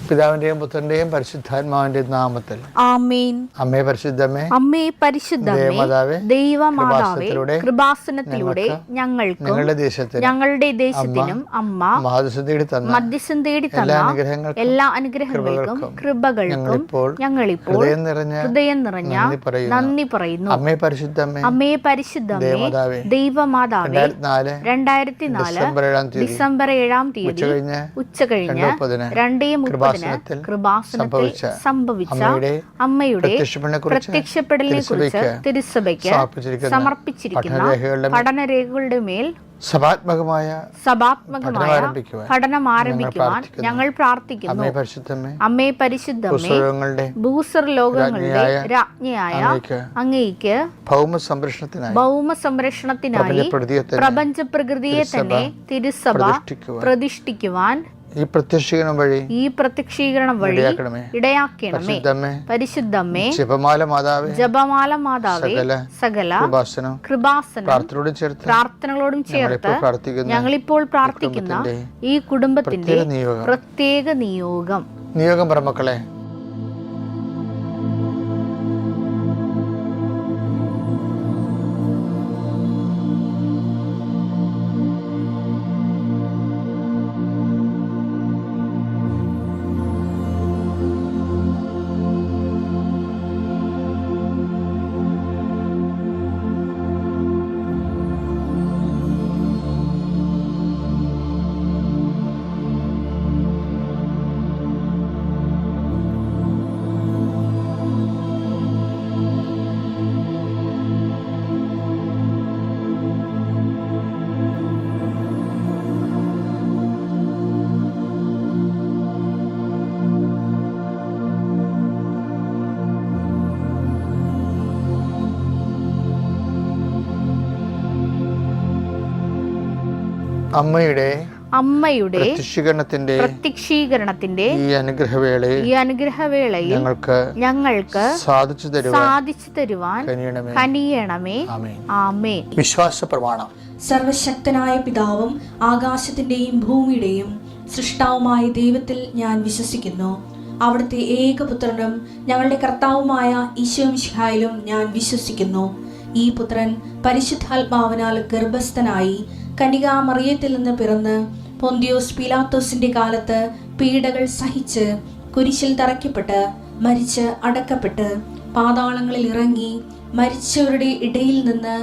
പിതാവിന്റെയും പുത്രന്റെയും പരിശുദ്ധാത്മാവിന്റെയും നാമത്തിൽ ആമേൻ. അമ്മേ പരിശുദ്ധമേ, അമ്മേ പരിശുദ്ധമേ, ദൈവമാതാവേ, കൃപാസനത്തിലൂടെ ഞങ്ങൾക്കും ഞങ്ങളുടെ ദേശത്തിനും അമ്മ മധ്യസ്ഥം തേടി തന്ന എല്ലാ അനുഗ്രഹങ്ങൾക്കും കൃപകൾക്കും ഞങ്ങളിപ്പോൾ ഹൃദയം നിറഞ്ഞ നന്ദി പറയുന്നു. അമ്മേ പരിശുദ്ധമേ, അമ്മേ പരിശുദ്ധമേ, ദൈവമാതാവേ, 2004 ഡിസംബർ 7 ഉച്ചകഴിഞ്ഞ് 2:30 കൃപാസനത്തിൽ സംഭവിച്ച അമ്മയുടെ പ്രത്യക്ഷപ്പെടലിനെ കുറിച്ച് തിരുസഭയ്ക്ക് സമർപ്പിച്ചിരിക്കുന്ന പഠനരേഖകളുടെ മേൽ സഭാത്മകമായ പഠനം ആരംഭിക്കുവാൻ ഞങ്ങൾ പ്രാർത്ഥിക്കുന്നു. അമ്മേ പരിശുദ്ധമേ, ഭൂസ്വർ ലോകങ്ങളുടെ രാജ്ഞിയായ അങ്ങേയ്ക്ക് ഭൗമ സംരക്ഷണത്തിനായി പ്രപഞ്ച പ്രകൃതിയെ തന്നെ തിരുസഭ പ്രതിഷ്ഠിക്കുവാൻ ഈ പ്രത്യക്ഷീകരണം വഴി ഇടയാക്കണമേ. പരിശുദ്ധമേ, ജപമാല മാതാവേ, സകല കൃപാസനം പ്രാർത്ഥനകളോടും ചേർത്ത് ഞങ്ങളിപ്പോൾ പ്രാർത്ഥിക്കുന്ന ഈ കുടുംബത്തിന്റെ പ്രത്യേക നിയോഗം പറമക്കളെ, അമ്മയുടെ പ്രത്യക്ഷീകരണത്തിന്റെ ഈ അനുഗ്രഹവേളയിൽ ഞങ്ങൾക്ക് സാധിച്ചു തരുവാൻ കനിയണമേ. ആമേൻ. വിശ്വാസ പ്രമാണം. സർവശക്തനായ പിതാവും ആകാശത്തിന്റെയും ഭൂമിയുടെയും സൃഷ്ടാവുമായ ദൈവത്തിൽ ഞാൻ വിശ്വസിക്കുന്നു. അവിടുത്തെ ഏകപുത്രനും ഞങ്ങളുടെ കർത്താവുമായ ഈശോമിശിഹായിലും ഞാൻ വിശ്വസിക്കുന്നു. ഈ പുത്രൻ പരിശുദ്ധാത്മാവിനാൽ ഗർഭസ്ഥനായി കന്യകാമറിയത്തിൽ നിന്ന് പിറന്ന് പൊന്തിയോസ് പീലാത്തോസിന്റെ കാലത്ത് പീഡകൾ സഹിച്ച് കുരിശിൽ തറയ്ക്കപ്പെട്ട് മരിച്ച് അടക്കപ്പെട്ട് പാതാളങ്ങളിൽ ഇറങ്ങി മരിച്ചവരുടെ ഇടയിൽ നിന്ന്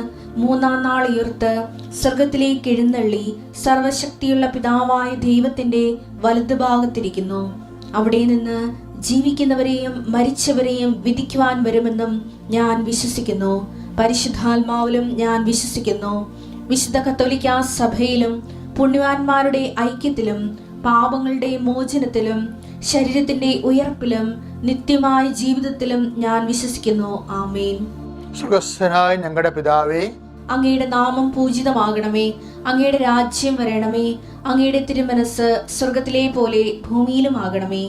3-ാം നാൾ ഉയർത്ത് സ്വർഗത്തിലേക്ക് എഴുന്നള്ളി സർവശക്തിയുള്ള പിതാവായ ദൈവത്തിന്റെ വലതുഭാഗത്തിരിക്കുന്നു. അവിടെ നിന്ന് ജീവിക്കുന്നവരെയും മരിച്ചവരെയും വിധിക്കുവാൻ വരുമെന്നും ഞാൻ വിശ്വസിക്കുന്നു. പരിശുദ്ധാത്മാവിലും ഞാൻ വിശ്വസിക്കുന്നു. വിശുദ്ധ കത്തോലിക്കാ സഭയിലും പുണ്യവാന്മാരുടെ ഐക്യത്തിലും പാപങ്ങളുടെ മോചനത്തിലും ശരീരത്തിന്റെ ഉയർപ്പിലും നിത്യമായ ജീവിതത്തിലും ഞാൻ വിശ്വസിക്കുന്നു. ആമേൻ. സ്വർഗ്ഗസ്ഥനായ ഞങ്ങളുടെ പിതാവേ, അങ്ങയുടെ നാമം പൂജിതമാകണമേ. അങ്ങയുടെ രാജ്യം വരണമേ. അങ്ങയുടെ തിരുമനസ് സ്വർഗത്തിലെ പോലെ ഭൂമിയിലും ആകണമേ.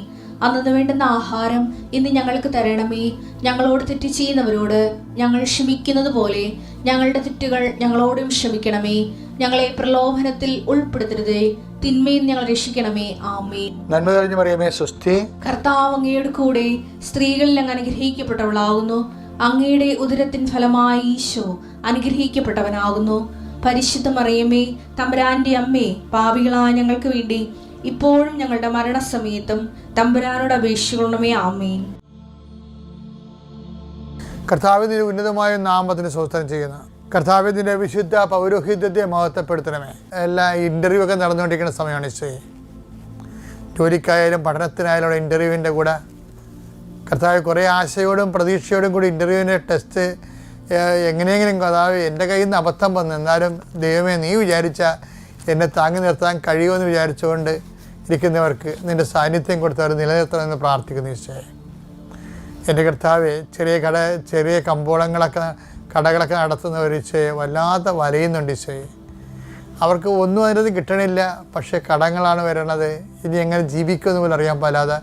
അന്നു വേണ്ടുന്ന ആഹാരം ഇന്ന് ഞങ്ങൾക്ക് തരണമേ. ഞങ്ങളോട് തെറ്റ് ചെയ്യുന്നവരോട് ഞങ്ങൾ ക്ഷമിക്കുന്നത് പോലെ ഞങ്ങളുടെ തെറ്റുകൾ ഞങ്ങളോടും ക്ഷമിക്കണമേ. ഞങ്ങളെ പ്രലോഭനത്തിൽ ഉൾപ്പെടുത്തരുതേ, തിന്മയിൽ ഞങ്ങൾ രക്ഷിക്കണമേ. ആമേൻ. നന്മ നിറഞ്ഞ മറിയമേ, സ്വസ്തി. കർത്താവ് അങ്ങയുടെ കൂടെ സ്ത്രീകളിൽ അങ്ങ് അനുഗ്രഹിക്കപ്പെട്ടവളാകുന്നു. അങ്ങയുടെ ഉദരത്തിൻ ഫലമായി ഈശോ അനുഗ്രഹിക്കപ്പെട്ടവനാകുന്നു. പരിശുദ്ധ മറിയമേ, തമ്പുരാന്റെ അമ്മേ, പാപികളായ ഞങ്ങൾക്ക് വേണ്ടി ഇപ്പോഴും ഞങ്ങളുടെ മരണസമയത്തും തമ്പുരാനോട് അപേക്ഷിക്കണമേ. ആമേൻ. കർത്താവിന്റെ ഉന്നതമായ നാമത്തിന് സ്തോത്രം ചെയ്യുന്നു. കർത്താവിന്റെ വിശുദ്ധ പൗരോഹിത്യത്തെ മഹത്വപ്പെടുത്തണമേ. എല്ലാ ഇന്റർവ്യൂ ഒക്കെ നടന്നുകൊണ്ടിരിക്കുന്ന സമയമാണ് ഈശോയെ. ജോലിക്കായാലും പഠനത്തിനായാലും ഇന്റർവ്യൂവിൻ്റെ കൂടെ കർത്താവ് കുറേ ആശയോടും പ്രതീക്ഷയോടും കൂടി ഇന്റർവ്യൂവിൻ്റെ ടെസ്റ്റ് എങ്ങനെയെങ്കിലും കർത്താവ് എൻ്റെ കയ്യിൽ നിന്ന് അബദ്ധം വന്നു, എന്നാലും ദൈവമേ നീ വിചാരിച്ച എന്നെ താങ്ങി നിർത്താൻ കഴിയുമെന്ന് വിചാരിച്ചുകൊണ്ട് ഇരിക്കുന്നവർക്ക് നിൻ്റെ സാന്നിധ്യം കൊടുത്തവർ നിലനിർത്തണമെന്ന് പ്രാർത്ഥിക്കുന്നു ഈശോയെ. എൻ്റെ കർത്താവെ, ചെറിയ കടകളൊക്കെ നടത്തുന്നവർ ഈശോയെ വല്ലാതെ വലയുന്നുണ്ട് ഈശോയെ. അവർക്ക് ഒന്നും അതിനകത്ത് കിട്ടണില്ല, പക്ഷേ കടങ്ങളാണ് വരണത്. ഇനി എങ്ങനെ ജീവിക്കുമെന്ന് പോലും അറിയാൻ പാലാതെ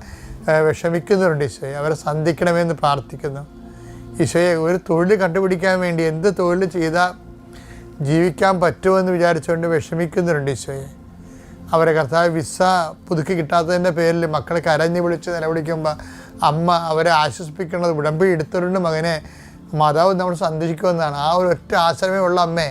വിഷമിക്കുന്നവരുണ്ട് ഈശോയെ. അവരെ സന്ധിക്കണമെന്ന് പ്രാർത്ഥിക്കുന്നു ഈശോയെ. ഒരു തൊഴിൽ കണ്ടുപിടിക്കാൻ വേണ്ടി എന്ത് തൊഴിൽ ചെയ്താൽ ജീവിക്കാൻ പറ്റുമെന്ന് വിചാരിച്ചുകൊണ്ട് വിഷമിക്കുന്നവരുണ്ട് ഈശോയെ. അവരെ കർത്താവ് വിസ പുതുക്കി കിട്ടാത്തതിൻ്റെ പേരിൽ മക്കളെ കരഞ്ഞ് വിളിച്ച് നിലവിളിക്കുമ്പോൾ അമ്മ അവരെ ആശ്വസിപ്പിക്കുന്നത് ഉടമ്പടി എടുത്തവരുടെ മകനെ മാതാവ് നമ്മൾ സന്ദർശിക്കുമെന്നാണ്. ആ ഒരു ഒറ്റ ആശ്രമേ ഉള്ള അമ്മേ.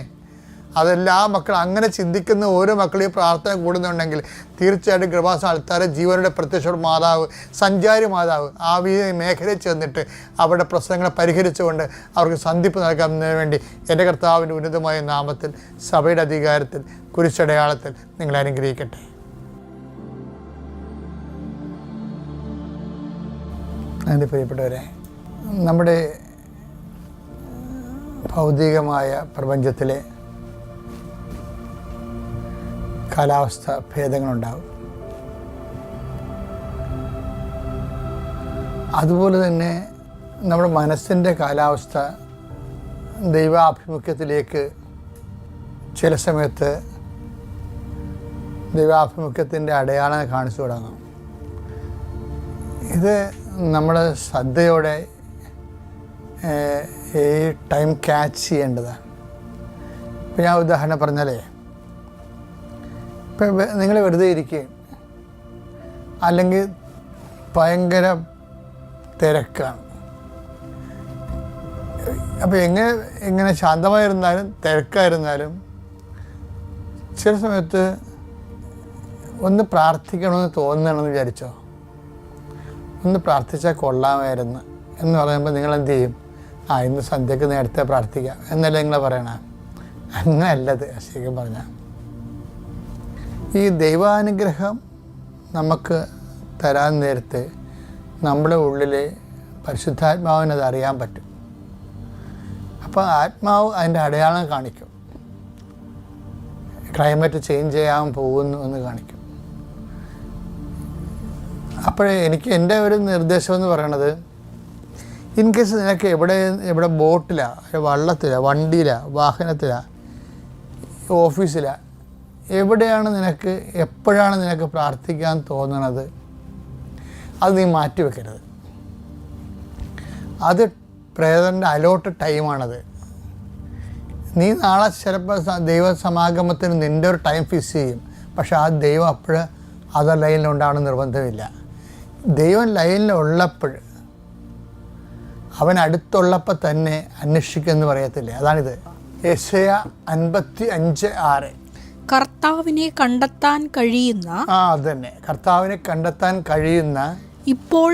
അതെല്ലാ മക്കൾ അങ്ങനെ ചിന്തിക്കുന്ന ഓരോ മക്കളും ഈ പ്രാർത്ഥന കൂടുന്നുണ്ടെങ്കിൽ തീർച്ചയായിട്ടും കൃപാസന ആൾക്കാരെ ജീവനുടെ പ്രത്യക്ഷ മാതാവ്, സഞ്ചാരി മാതാവ് ആ മേഖലയിൽ ചെന്നിട്ട് അവരുടെ പ്രശ്നങ്ങളെ പരിഹരിച്ചുകൊണ്ട് അവർക്ക് സന്ധിപ്പ് നൽകുന്നതിന് വേണ്ടി എൻ്റെ കർത്താവിൻ്റെ ഉന്നതമായ നാമത്തിൽ സഭയുടെ അധികാരത്തിൽ കുരിശടയാളത്തിൽ നിങ്ങളെ അനുഗ്രഹിക്കട്ടെ. എൻ്റെ പ്രിയപ്പെട്ടവരെ, നമ്മുടെ ഭൗതികമായ പ്രപഞ്ചത്തിലെ കാലാവസ്ഥ ഭേദങ്ങളുണ്ടാകും. അതുപോലെ തന്നെ നമ്മുടെ മനസ്സിൻ്റെ കാലാവസ്ഥ ദൈവാഭിമുഖ്യത്തിലേക്ക് ചില സമയത്ത് ദൈവാഭിമുഖ്യത്തിൻ്റെ അടയാളം കാണിച്ചു തുടങ്ങും. ഇത് നമ്മൾ ശ്രദ്ധയോടെ ഈ ടൈം ക്യാച്ച് ചെയ്യേണ്ടതാണ്. ഇപ്പം ഞാൻ ഉദാഹരണം പറഞ്ഞാലേ, ഇപ്പം നിങ്ങൾ വെറുതെ ഇരിക്കുകയും അല്ലെങ്കിൽ ഭയങ്കര തിരക്കാണ്. അപ്പോൾ എങ്ങനെ ശാന്തമായിരുന്നാലും തിരക്കായിരുന്നാലും ചില സമയത്ത് ഒന്ന് പ്രാർത്ഥിക്കണമെന്ന് തോന്നണമെന്ന് വിചാരിച്ചോ, ഒന്ന് പ്രാർത്ഥിച്ചാൽ കൊള്ളാമായിരുന്നു എന്ന് പറയുമ്പോൾ നിങ്ങളെന്ത് ചെയ്യും? ഇന്ന് സന്ധ്യക്ക് നേരത്തെ പ്രാർത്ഥിക്കാം എന്നല്ലേ നിങ്ങൾ പറയണം. അങ്ങനെയല്ലത് ശരിക്കും പറഞ്ഞാൽ. ഈ ദൈവാനുഗ്രഹം നമുക്ക് തരാൻ നേരത്തെ നമ്മുടെ ഉള്ളിൽ പരിശുദ്ധാത്മാവിനത് അറിയാൻ പറ്റും. അപ്പോൾ ആത്മാവ് അതിൻ്റെ അടയാളം കാണിക്കും. ക്ലൈമറ്റ് ചേഞ്ച് ചെയ്യാൻ പോകുന്നു എന്ന് കാണിക്കും. അപ്പോഴേ എൻ്റെ ഒരു നിർദ്ദേശം എന്ന് പറയണത്, ഇൻ കേസ് നിനക്ക് എവിടെ ബോട്ടിലാണ്, വള്ളത്തിലാണ്, വണ്ടിയിലാണ്, വാഹനത്തിലാണ്, ഓഫീസിലാണ്, എവിടെയാണ് നിനക്ക് എപ്പോഴാണ് നിനക്ക് പ്രാർത്ഥിക്കാൻ തോന്നണത്, അത് നീ മാറ്റിവെക്കരുത്. അത് പ്രേതൻ്റെ അലോട്ട് ടൈമാണത്. നീ നാളെ ചിലപ്പോൾ ദൈവസമാഗമത്തിന് നിൻ്റെ ഒരു ടൈം ഫിക്സ് ചെയ്യും. പക്ഷെ ആ ദൈവം അപ്പോഴ് അതർ ലൈനിലുണ്ടാവണം നിർബന്ധമില്ല. ദൈവം ലൈനിലുള്ളപ്പോൾ, അവൻ അടുത്തുള്ളപ്പോൾ തന്നെ അന്വേഷിക്കുമെന്ന് പറയത്തില്ലേ, അതാണിത്. യെശയ്യാ 55:6 കർത്താവിനെ കണ്ടെത്താൻ കഴിയുന്ന, അതന്നെ, കർത്താവിനെ കണ്ടെത്താൻ കഴിയുന്ന ഇപ്പോൾ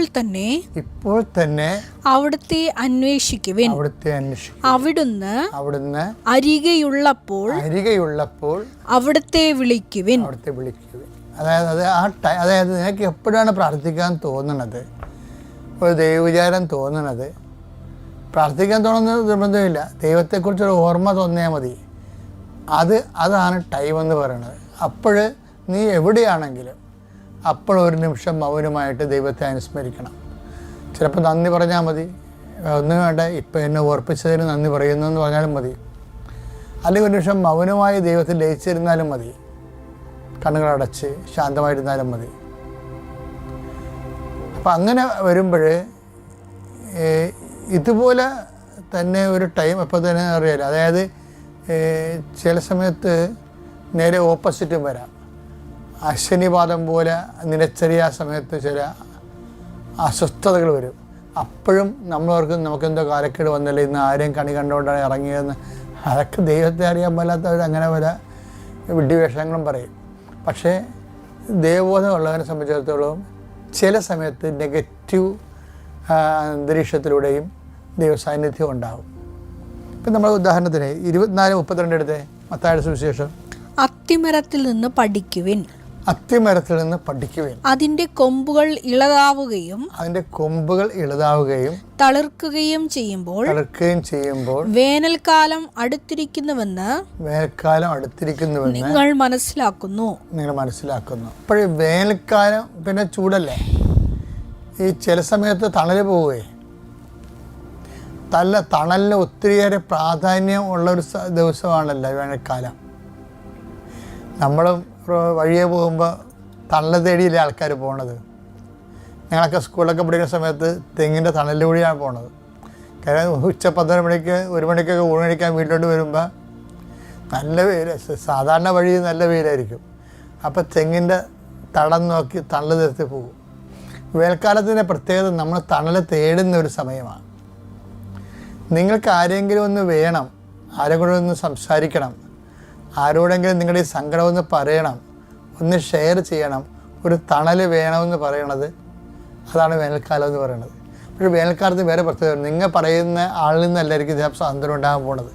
തന്നെ അവിടുത്തെ അന്വേഷിക്കുവിൻ. അവിടുന്ന് അരികെയുള്ളപ്പോൾ അവിടുത്തെ വിളിക്കുവിൻ. അതായത് നിനക്ക് എപ്പോഴാണ് പ്രാർത്ഥിക്കാൻ തോന്നണത്, ഒരു ദൈവവിചാരം തോന്നണത്, പ്രാർത്ഥിക്കാൻ തോന്നുന്നത് നിർബന്ധമില്ല, ദൈവത്തെക്കുറിച്ചൊരു ഓർമ്മ തോന്നിയാൽ മതി. അതാണ് ടൈം എന്ന് പറയുന്നത്. അപ്പോൾ നീ എവിടെയാണെങ്കിലും അപ്പോൾ ഒരു നിമിഷം മൗനമായിട്ട് ദൈവത്തെ അനുസ്മരിക്കണം. ചിലപ്പോൾ നന്ദി പറഞ്ഞാൽ മതി, ഒന്നും വേണ്ട, ഇപ്പം എന്നെ ഓർപ്പിച്ചതിന് നന്ദി പറയുന്നു എന്ന് പറഞ്ഞാലും മതി. അല്ലെങ്കിൽ ഒരു നിമിഷം മൗനമായി ദൈവത്തിൽ ലയിച്ചിരുന്നാലും മതി, കണ്ണുകളടച്ച് ശാന്തമായിരുന്നാലും മതി. അപ്പം അങ്ങനെ വരുമ്പോൾ ഇതുപോലെ തന്നെ ഒരു ടൈം എപ്പോൾ തന്നെ അറിയാലോ. അതായത് ചില സമയത്ത് നേരെ ഓപ്പോസിറ്റും വരാം. അശ്വനിപാതം പോലെ നിലച്ചെറിയ സമയത്ത് ചില അസ്വസ്ഥതകൾ വരും. അപ്പോഴും നമ്മളവർക്ക് നമുക്കെന്തോ കാലക്കേട് വന്നില്ല, ഇന്ന് ആരെയും കണി കണ്ടുകൊണ്ടാണ് ഇറങ്ങിയതെന്ന്. അതൊക്കെ ദൈവത്തെ അറിയാൻ പാലാത്തവർ അങ്ങനെ പല വിഡ്ഢിവേഷങ്ങളും പറയും. പക്ഷേ ദൈവബോധമുള്ളവരെ സംബന്ധിച്ചിടത്തോളം ചില സമയത്ത് നെഗറ്റീവ് അന്തരീക്ഷത്തിലൂടെയും ദൈവസാന്നിധ്യം ഉണ്ടാകും. ഇപ്പം നമ്മൾ ഉദാഹരണത്തിന് 24:32 എടുത്തേ, മത്തായിയുടെ സുവിശേഷം. അത്തിമരത്തിൽ നിന്ന് പഠിക്കുവിൻ, അതിന്റെ കൊമ്പുകൾ ഇളകാവുകയും തളിർക്കുകയും ചെയ്യുമ്പോൾ വേനൽക്കാലം അടുത്തിരിക്കുന്നുവെന്ന് നിങ്ങൾ മനസ്സിലാക്കുന്നു. അപ്പോഴേ വേനൽക്കാലം പിന്നെ ചൂടല്ലേ, ഈ ചില സമയത്ത് തണല് പോവുകയെ, തണലിന് ഒത്തിരിയേറെ പ്രാധാന്യം ഉള്ളൊരു ദിവസമാണല്ലോ വേനൽക്കാലം. നമ്മളും വഴിയെ പോകുമ്പോൾ തണൽ തേടിയില്ലേ ആൾക്കാർ പോണത്. ഞങ്ങളൊക്കെ സ്കൂളിലൊക്കെ പഠിക്കുന്ന സമയത്ത് തെങ്ങിൻ്റെ തണലിലൂടെയാണ് പോണത്. കാരണം ഉച്ച 12 മണിക്ക് 1 മണിക്കൊക്കെ ഊണ് കഴിക്കാൻ വീട്ടിലോട്ട് വരുമ്പോൾ നല്ല വെയിൽ, സാധാരണ വഴി നല്ല വെയിലായിരിക്കും. അപ്പോൾ തെങ്ങിൻ്റെ തടം നോക്കി തണൽ നിർത്തി പോകും. വേനൽക്കാലത്തിൻ്റെ പ്രത്യേകത നമ്മൾ തണൽ തേടുന്ന ഒരു സമയമാണ്. നിങ്ങൾക്ക് ആരെങ്കിലും ഒന്ന് വേണം, ആരെങ്കിലും ഒന്ന് സംസാരിക്കണം, ആരോടെങ്കിലും നിങ്ങളുടെ ഈ സങ്കടം ഒന്ന് പറയണം, ഒന്ന് ഷെയർ ചെയ്യണം, ഒരു തണൽ വേണമെന്ന് പറയണത് അതാണ് വേനൽക്കാലം എന്ന് പറയുന്നത്. പക്ഷേ വേനൽക്കാലത്ത് വേറെ പ്രത്യേകത, നിങ്ങൾ പറയുന്ന ആളിൽ നിന്നല്ലായിരിക്കും ചിലപ്പോൾ സ്വാതന്ത്ര്യം ഉണ്ടാകാൻ പോണത്.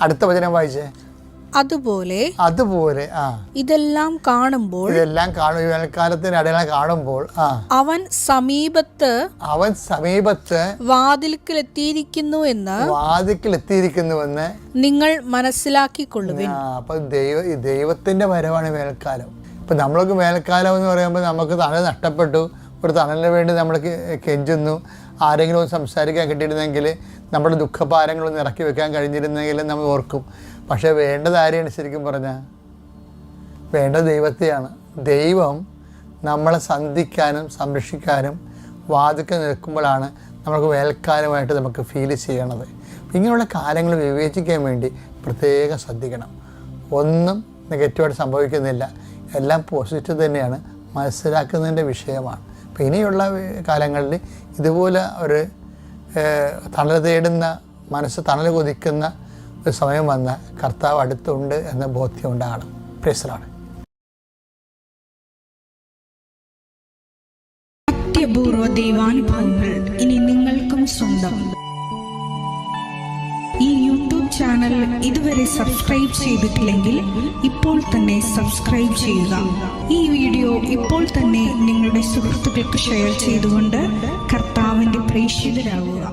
അടുത്ത വചനം വായിച്ചേ. അതുപോലെ ഇതെല്ലാം കാണും വേനൽക്കാലത്തിന് അടയാളം കാണുമ്പോൾ അവൻ സമീപത്ത് വാതിൽക്കലെത്തിയിരിക്കുന്നുവെന്ന് നിങ്ങൾ മനസ്സിലാക്കിക്കൊള്ളുവിൻ. അപ്പൊ ദൈവത്തിന്റെ വരവാണ് വേനൽക്കാലം. ഇപ്പൊ നമ്മൾക്ക് വേനൽക്കാലം എന്ന് പറയുമ്പോൾ നമുക്ക് തണൽ നഷ്ടപ്പെട്ടു, ഒരു തണലിന് വേണ്ടി നമ്മൾ കെഞ്ചുന്നു, ആരെങ്കിലും ഒന്ന് സംസാരിക്കാൻ കിട്ടിയിരുന്നെങ്കിൽ, നമ്മുടെ ദുഃഖഭാരങ്ങളൊന്ന് ഇറക്കി വെക്കാൻ കഴിഞ്ഞിരുന്നെങ്കിൽ നമ്മൾ ഓർക്കും. പക്ഷേ വേണ്ടത് ആരെയാണ് ശരിക്കും പറഞ്ഞാൽ? വേണ്ടത് ദൈവത്തെയാണ്. ദൈവം നമ്മളെ സന്ധിക്കാനും സംരക്ഷിക്കാനും വാതിൽക്കൽ നിൽക്കുമ്പോഴാണ് നമുക്ക് വേനൽക്കാലമായിട്ട് നമുക്ക് ഫീൽ ചെയ്യണത്. ഇങ്ങനെയുള്ള കാലങ്ങൾ വിവേചിക്കാൻ വേണ്ടി പ്രത്യേകം ശ്രദ്ധിക്കണം. ഒന്നും നെഗറ്റീവായിട്ട് സംഭവിക്കുന്നില്ല, എല്ലാം പോസിറ്റീവ് തന്നെയാണ്, മനസ്സിലാക്കുന്നതിൻ്റെ വിഷയമാണ്. അപ്പോൾ ഇനിയുള്ള കാലങ്ങളിൽ ഇതുപോലെ ഒരു തണൽ തേടുന്ന മനസ്സ് തണൽ കൊതിക്കുന്ന ഒരു സമയം വന്ന കർത്താവ് അടുത്തുണ്ട് എന്ന ബോധ്യം ഉണ്ടാകണം. പ്രേസലാണ്. അത്യപൂർവ ദൈവാനുഭവങ്ങൾ ഇനി നിങ്ങൾക്കും സ്വന്തം. ഈ യൂട്യൂബ് ചാനൽ ഇതുവരെ സബ്സ്ക്രൈബ് ചെയ്തിട്ടില്ലെങ്കിൽ ഇപ്പോൾ തന്നെ സബ്സ്ക്രൈബ് ചെയ്യുക. ഈ വീഡിയോ ഇപ്പോൾ തന്നെ നിങ്ങളുടെ സുഹൃത്തുക്കൾക്ക് ഷെയർ ചെയ്തുകൊണ്ട് കർത്താവിൻ്റെ പ്രേക്ഷിതരാകുക.